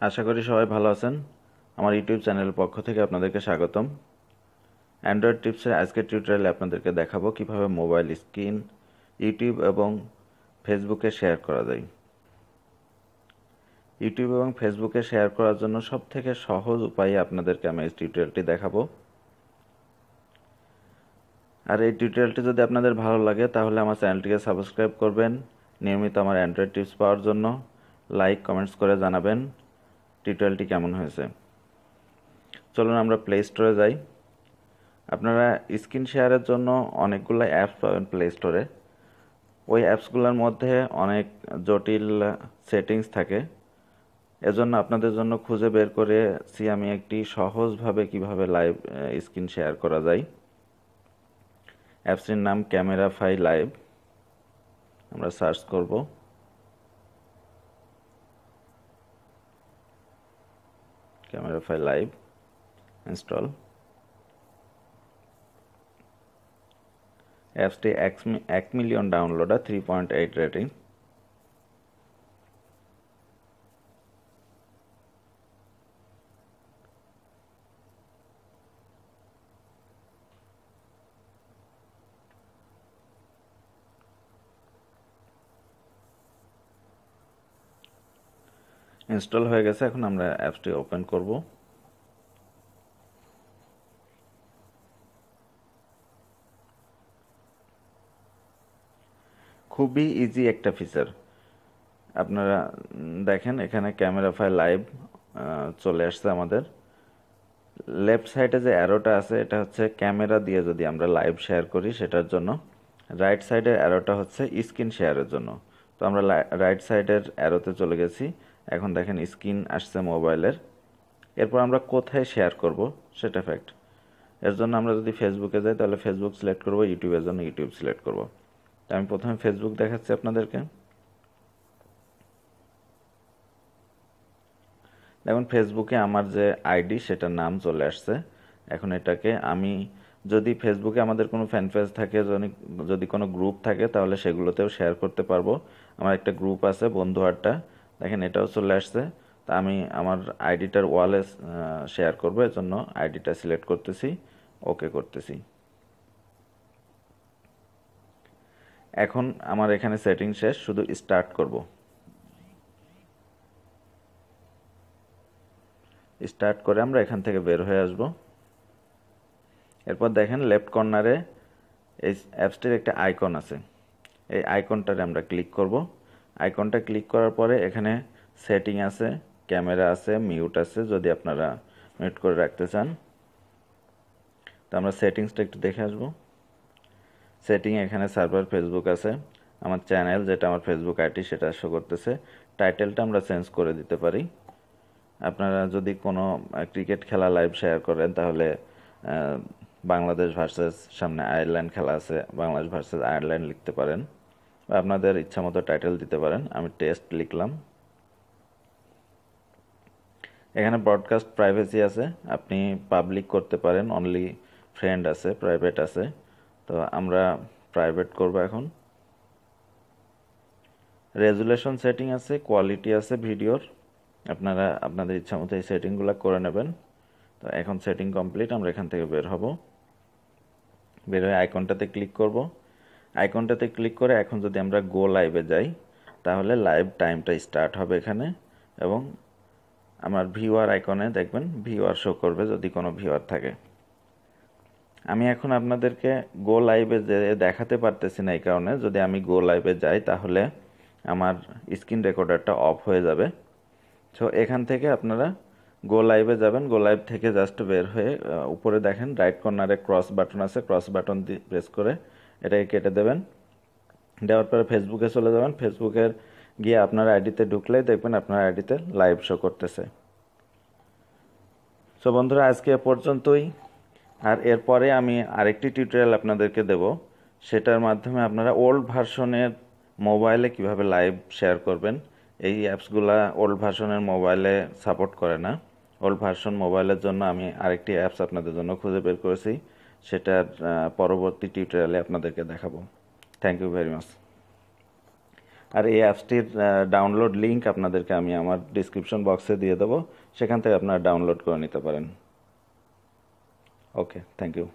আশা করি সবাই ভালো আছেন। আমার ইউটিউব চ্যানেলের পক্ষ থেকে আপনাদেরকে স্বাগতম। অ্যান্ড্রয়েড টিপসের আজকের টিউটোরিয়ালে আপনাদেরকে দেখাবো কিভাবে মোবাইল স্ক্রিন ইউটিউব এবং ফেসবুকে শেয়ার করা যায়। ইউটিউব এবং ফেসবুকে শেয়ার করার জন্য সবথেকে সহজ উপায়ে আপনাদেরকে আমি এই টিউটোরিয়ালটি দেখাবো। আর এই টিউটোরিয়ালটি যদি আপনাদের ভালো লাগে তাহলে আমার চ্যানেলটিকে সাবস্ক্রাইব করবেন। নিয়মিত আমার অ্যান্ড্রয়েড টিপস পাওয়ার জন্য লাইক কমেন্টস করে জানাবেন টিউটোরিয়ালটি কেমন হয়েছে। চলুন আমরা প্লে স্টোরে যাই। আপনারা স্ক্রিন শেয়ারের জন্য অনেকগুলো অ্যাপস পাবেন প্লে স্টোরে। ওই অ্যাপসগুলোর মধ্যে অনেক জটিল সেটিংস থাকে। এজন্য আপনাদের জন্য খুঁজে বের করেছি আমি একটি সহজভাবে কিভাবে লাইভ স্ক্রিন শেয়ার করা যায়। অ্যাপসটির নাম ক্যামেরাফাই লাইভ। আমরা সার্চ করব। ক্যামেরাফাই লাইভ ইনস্টল। অ্যাপসটি 1 মিলিয়ন ডাউনলোড আর 3.8 রেটিং। ইনস্টল হয়ে গেছে। এখন আমরা অ্যাপসটি ওপেন করব। খুবই ইজি একটা ফিচার। আপনারা দেখেন এখানে ক্যামেরাফাই লাইভ চলে আসছে আমাদের। লেফট সাইডে যে অ্যারোটা আছে এটা হচ্ছে ক্যামেরা দিয়ে যদি আমরা লাইভ শেয়ার করি সেটার জন্য। রাইট সাইডের অ্যারোটা হচ্ছে স্ক্রিন শেয়ারের জন্য। তো আমরা রাইট সাইডের অ্যারোতে চলে গেছি। এখন দেখেন স্ক্রিন আসছে মোবাইলের। এরপর আমরা কোথায় শেয়ার করব সেটা ফ্যাক্ট। এর জন্য আমরা যদি ফেসবুকে যাই তাহলে ফেসবুক সিলেক্ট করব, ইউটিউবের জন্য ইউটিউব সিলেক্ট করব। তো আমি প্রথমে ফেসবুক দেখাচ্ছি আপনাদেরকে। দেখুন ফেসবুকে আমার যে আইডি সেটার নাম চলে আসছে। এখন এটাকে আমি যদি ফেসবুকে আমাদের কোনো ফ্যান পেজ থাকে, যদি কোনো গ্রুপ থাকে তাহলে সেগুলোতেও শেয়ার করতে পারবো। আমার একটা গ্রুপ আছে বন্ধু আড্ডা, দেখেন এটাও চলে আসছে। তা আমি আমার আইডিটার ওয়ালে শেয়ার করবো, এর জন্য আইডিটা সিলেক্ট করতেছি, ওকে করতেছি। এখন আমার এখানে সেটিং শেষ, শুধু স্টার্ট করব। স্টার্ট করে আমরা এখান থেকে বের হয়ে আসব। এরপর দেখেন লেফট কর্নারে এই অ্যাপসটির একটা আইকন আছে। এই আইকনটাতে আমরা ক্লিক করব। আইকনটা ক্লিক করার পরে এখানে সেটিং আছে, ক্যামেরা আছে, মিউট আছে যদি আপনারা মিউট করে রাখতে চান। তো আমরা সেটিংসটা একটু দেখে আসব। সেটিংয়ে এখানে সার্ভার ফেসবুক আছে, আমার চ্যানেল যেটা আমার ফেসবুক আইডি সেটা শো করতেছে। টাইটেলটা আমরা চেঞ্জ করে দিতে পারি। আপনারা যদি কোনো ক্রিকেট খেলা লাইভ শেয়ার করেন তাহলে বাংলাদেশ ভার্সেস সামনে আয়ারল্যান্ড খেলা আছে, বাংলাদেশ ভার্সেস আয়ারল্যান্ড লিখতে পারেন বা আপনাদের ইচ্ছা মতো টাইটেল দিতে পারেন। আমি টেস্ট লিখলাম। এখানে ব্রডকাস্ট প্রাইভেসি আছে, আপনি পাবলিক করতে পারেন, অনলি ফ্রেন্ড আছে, প্রাইভেট আছে। তো আমরা প্রাইভেট করব। এখন রেজুলেশন সেটিং আছে, কোয়ালিটি আছে ভিডিওর, আপনারা আপনাদের ইচ্ছা মতো এই সেটিংগুলো করে নেবেন। তো এখন সেটিং কমপ্লিট, আমরা এখান থেকে বের হব। বের হয়ে আইকনটাতে ক্লিক করব। আইকনটাতে ক্লিক করে এখন যদি আমরা গো লাইভে যাই তাহলে লাইভ টাইমটা স্টার্ট হবে এখানে, এবং আমার ভিউয়ার আইকনে দেখবেন ভিউয়ার শো করবে যদি কোনো ভিউয়ার থাকে। আমি এখন আপনাদেরকে গো লাইভে যে দেখাতে পারতেছি না, এই কারণে যদি আমি গো লাইভে যাই তাহলে আমার স্ক্রিন রেকর্ডারটা অফ হয়ে যাবে। সো এখান থেকে আপনারা গো লাইভে যাবেন। গো লাইভ থেকে জাস্ট বের হয়ে উপরে দেখেন রাইট কর্নারে ক্রস বাটন আছে, ক্রস বাটন দিয়ে প্রেস করে এটাকে কেটে দেবেন। দেওয়ার পরে ফেসবুকে চলে যাবেন। ফেসবুকের গিয়ে আপনার আইডিতে ঢুকলেই দেখবেন আপনার আইডিতে লাইভ শো করতেছে। সো বন্ধুরা আজকে এ পর্যন্তই। আর এরপরে আমি আরেকটি টিউটোরিয়াল আপনাদেরকে দেব, সেটার মাধ্যমে আপনারা ওল্ড ভার্সনের মোবাইলে কিভাবে লাইভ শেয়ার করবেন। এই অ্যাপসগুলা ওল্ড ভার্সনের মোবাইলে সাপোর্ট করে না। ওল্ড ভার্সন মোবাইলের জন্য আমি আরেকটি অ্যাপস আপনাদের জন্য খুঁজে বের করেছি, সেটার পরবর্তী টিউটোরিয়ালে আপনাদেরকে দেখাবো। Thank you very much. আর এই অ্যাপসটির ডাউনলোড লিঙ্ক আপনাদেরকে আমি আমার ডিসক্রিপশন বক্সে দিয়ে দেবো, সেখান থেকে আপনারা ডাউনলোড করে নিতে পারেন। ওকে, থ্যাংক ইউ।